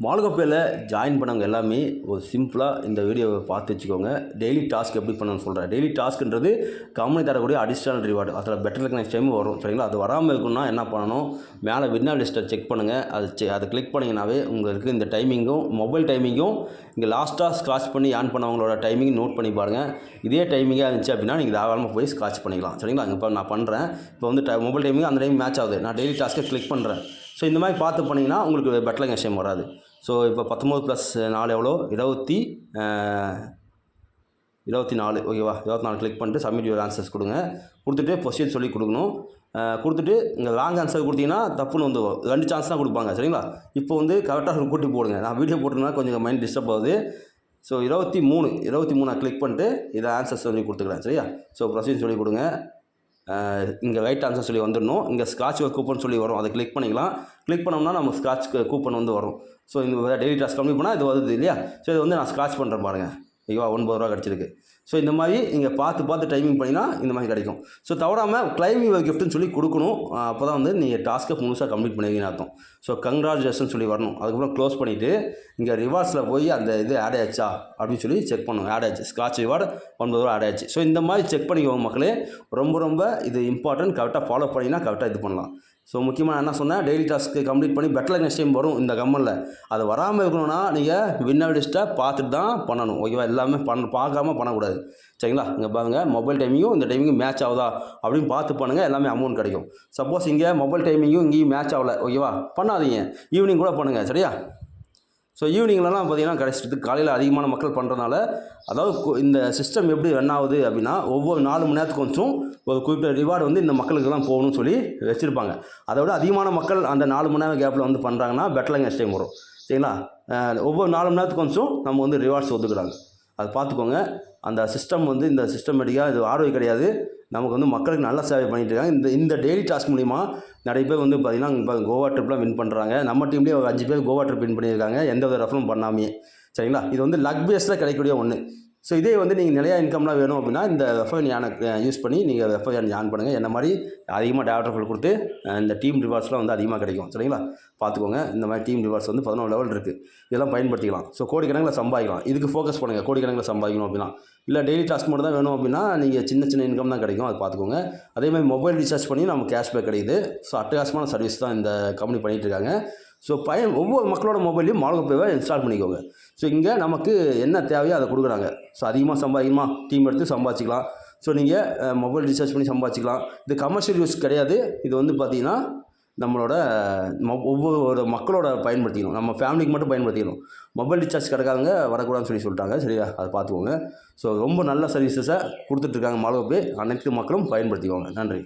மால்கோப்பேல join பண்ணவங்க எல்லாமே ஒரு சிம்பிளாக இந்த வீடியோவை பார்த்து வச்சுக்கோங்க. டெய்லி டாஸ்க் எப்படி பண்ணணும்னு சொல்கிறேன். டெய்லி டாஸ்க்ன்றது கம்பெனி தரக்கூடிய அடிஷ்னல் ரிவார்டு. அதில் பெட்டர் நெக்ஸ்ட் டைம் வரும். சரிங்களா? அது வராமல் இருக்குன்னா என்ன பண்ணணும், மேலே வின்னர் லிஸ்ட்டை செக் பண்ணுங்கள். அதை கிளிக் பண்ணிங்கனாவே உங்களுக்கு இந்த டைமிங்கும் மொபைல் டைமிங்கும் இங்கே லாஸ்ட்டாக ஸ்க்ராட்ச் பண்ணி ஆன் பண்ணவங்களோட டைமிங் நோட் பண்ணி பாருங்கள். இதே டைமிங்காக இருந்துச்சு அப்படின்னா நீங்கள் தாராளமாக போய் ஸ்க்ராட்ச் பண்ணிக்கலாம். சரிங்களா? இப்போ நான் பண்ணுறேன். இப்போ வந்து மொபைல் டைமிங் அந்த டைம் மேட்ச் ஆகுது. நான் டெய்லி டாஸ்க்கை கிளிக் பண்ணுறேன். ஸோ இந்த மாதிரி பார்த்து பண்ணிங்கன்னா உங்களுக்கு பெட்டர் நெக்ஸ்ட் டைம் வராது. ஸோ இப்போ 19 + 4 எவ்வளோ, 24 ஓகேவா? 24 கிளிக் பண்ணிட்டு சப்மிட் யுவர் ஆன்சர்ஸ் கொடுங்க. கொடுத்துட்டு பொசிஷன் சொல்லி கொடுக்கணும். கொடுத்துட்டு இங்கே ராங் ஆன்சர் கொடுத்தீங்கன்னா தப்புன்னு வந்து 2 சான்ஸ் தான் கொடுப்பாங்க. சரிங்களா? இப்போ வந்து கரெக்டாக கூட்டி போடுங்க. நான் வீடியோ போட்டுருந்தா கொஞ்சம் மைண்ட் டிஸ்டர்ப் ஆகுது. ஸோ 23 கிளிக் பண்ணிட்டு இதை ஆன்சர்ஸ் சொல்லி கொடுத்துக்கிறேன். சரியா? ஸோ ப்ரொசீஜர் சொல்லி கொடுங்க. இங்கே ரைட் ஆன்சர் சொல்லி வந்துடணும். இங்கே ஸ்க்ராட்ச் கூப்பன் சொல்லி வரும். அதை கிளிக் பண்ணிக்கலாம். கிளிக் பண்ணோம்னா நம்ம ஸ்க்ராட்ச் கூப்பன் வந்து வரும். ஸோ இந்த டெய்லி டாஸ்க் கம்ப்ளீட் பண்ணால் இது வருது இல்லையா? ஸோ இது வந்து நான் ஸ்க்ராட்ச் பண்ணுறேன் பாருங்கள். ஐயோ 9 ரூபா கிடச்சிருக்கு. ஸோ இந்த மாதிரி நீங்கள் பார்த்து டைமிங் பண்ணினா இந்த மாதிரி கிடைக்கும். ஸோ தவறாமல் கிளைமிங் கிஃப்ட்னு சொல்லி கொடுக்கணும். அப்போ தான் வந்து நீங்கள் டாஸ்க்கை முழுசாக கம்ப்ளீட் பண்ணிங்கன்னு அர்த்தம். ஸோ கங்க்ராச்சுலேஷன் சொல்லி வரணும். அதுக்கப்புறம் க்ளோஸ் பண்ணிவிட்டு இங்கே ரிவார்ட்ஸில் போய் அந்த இது ஆட் ஆயிடுச்சா அப்படின்னு சொல்லி செக் பண்ணணும். ஆட் ஆயிடுச்சு. ஸ்க்ராட்ச் ரிவார்டு 9 ரூபா ஆட் ஆயிடுச்சு. ஸோ இந்த மாதிரி செக் பண்ணிக்கோங்க மக்களே. ரொம்ப இது இம்பார்ட்டன்ட். கரெக்டாக ஃபாலோ பண்ணிங்கன்னா கரெக்டாக இது பண்ணலாம். ஸோ முக்கியமாக என்ன சொன்னேன், டெய்லி டாஸ்க்கு கம்ப்ளீட் பண்ணி பெட்டர் நெக்ஸ்ட் டைம் வரும் இந்த கம்மனில். அது வராமல் இருக்கணும்னா நீங்கள் வின்னர் லிஸ்ட்டை பார்த்துட்டு தான் பண்ணணும். ஓகேவா? எல்லாமே பார்க்காம பண்ணக்கூடாது. சரிங்களா? இங்கே பாருங்கள், மொபைல் டைமிங்கும் இந்த டைமிங்கும் மேட்ச் ஆகுதா அப்படின்னு பார்த்து பண்ணுங்கள். எல்லாமே அமௌண்ட் கிடைக்கும். சப்போஸ் இங்கே மொபைல் டைமிங்கும் இங்கேயும் மேட்ச் ஆகலை, ஓகேவா? பண்ணாதீங்க. ஈவினிங் கூட பண்ணுங்கள். சரியா? ஸோ ஈவினிங்லலாம் பார்த்தீங்கன்னா கிடைச்சிட்டு காலையில் அதிகமான மக்கள் பண்ணுறதுனால, அதாவது இந்த சிஸ்டம் எப்படி ரன் ஆகுது அப்படின்னா, ஒவ்வொரு 4 மணி நேரத்துக்கு கொஞ்சம் ஒரு குறிப்பிட்ட ரிவார்டு வந்து இந்த மக்களுக்கு தான் போகணும்னு சொல்லி வச்சுருப்பாங்க. அதை விட அதிகமான மக்கள் அந்த 4 மணி நேரம் கேப்பில் வந்து பண்ணுறாங்கன்னா பெட்டர் நெக்ஸ்ட் டைம் வரும். சரிங்களா? ஒவ்வொரு 4 மணி நேரத்துக்கு கொஞ்சம் நம்ம வந்து ரிவார்ட்ஸ் ஒதுக்குறாங்க. அது பார்த்துக்கோங்க. அந்த சிஸ்டம் வந்து இந்த சிஸ்டமேட்டிக்காக இது ஆர்ஓஐ கிடையாது. நமக்கு வந்து மக்களுக்கு நல்ல சேவை பண்ணிகிட்டு இருக்காங்க. இந்த டெய்லி டாஸ்க் மூலிமா நிறைய பேர் வந்து பார்த்திங்கன்னா இப்போ கோவா ட்ரிப்லாம் வின் பண்ணுறாங்க. நம்ம டீம்லேயே ஒரு 5 பேர் கோவா ட்ரிப் வின் பண்ணியிருக்காங்க, எந்த வித ரெஃபரும் பண்ணாமே. சரிங்களா? இது வந்து லக் பேஸில் கிடைக்கக்கூடிய ஒன்று. ஸோ இதே வந்து நீங்கள் நிறையா இன்கம்லாம் வேணும் அப்படின்னா இந்த ரெஃபர் ஞானை யூஸ் பண்ணி நீங்கள் ரெஃபர் ஞான் பண்ணுங்கள். என்ன மாதிரி அதிகமாக டேரக்டர் கொடுத்து இந்த டீம் ரிவார்ட்ஸ்லாம் வந்து அதிகமாக கிடைக்கும். சரிங்களா? பார்த்துக்கோங்க. இந்த மாதிரி டீம் ரிவார்ட்ஸ் வந்து 11 லெவல் இருக்குது. இதெல்லாம் பயன்படுத்திக்கலாம். ஸோ கோடிக்கணக்கில் சம்பாதிக்கலாம். இதுக்கு ஃபோக்கஸ் பண்ணுங்கள். கோடிக்கணக்கில் சம்பாதிக்கணும் அப்படின்னா. இல்லை டெய்லி டாஸ்க் மட்டும் தான் வேணும் அப்படின்னா நீங்கள் சின்ன இன்கம் தான் கிடைக்கும். அது பார்த்துக்கோங்க. அதேமாதிரி மொபைல் ரீசார்ஜ் பண்ணி நமக்கு கேஷ்பேக் கிடைக்குது. ஸோ அட்டகாசமான சர்வீஸ் தான் இந்த கம்பெனி பண்ணிகிட்டு இருக்காங்க. ஸோ ஒவ்வொரு மக்களோட மொபைல்லையும் மால்கோப்பேவை இன்ஸ்டால் பண்ணிக்கோங்க. ஸோ இங்கே நமக்கு என்ன தேவையோ அதை கொடுக்குறாங்க. ஸோ அதிகமாக சம்பாதிக்கணுமா டீம் எடுத்து சம்பாதிச்சிக்கலாம். ஸோ நீங்கள் மொபைல் ரீசார்ஜ் பண்ணி சம்பாதிச்சிக்கலாம். இது கமர்ஷியல் யூஸ் கிடையாது. இது வந்து பார்த்திங்கன்னா நம்மளோட ஒவ்வொரு மக்களோட பயன்படுத்திக்கணும். நம்ம ஃபேமிலிக்கு மட்டும் பயன்படுத்திக்கணும். மொபைல் ரீசார்ஜ் கிடைக்காதவங்க வரக்கூடாதுன்னு சொல்லிட்டாங்க. சரியா? அதை பார்த்துக்கோங்க. ஸோ ரொம்ப நல்ல சர்வீசஸை கொடுத்துட்ருக்காங்க மால்கோப்பே. அனைத்து மக்களும் பயன்படுத்திக்கோங்க. நன்றி.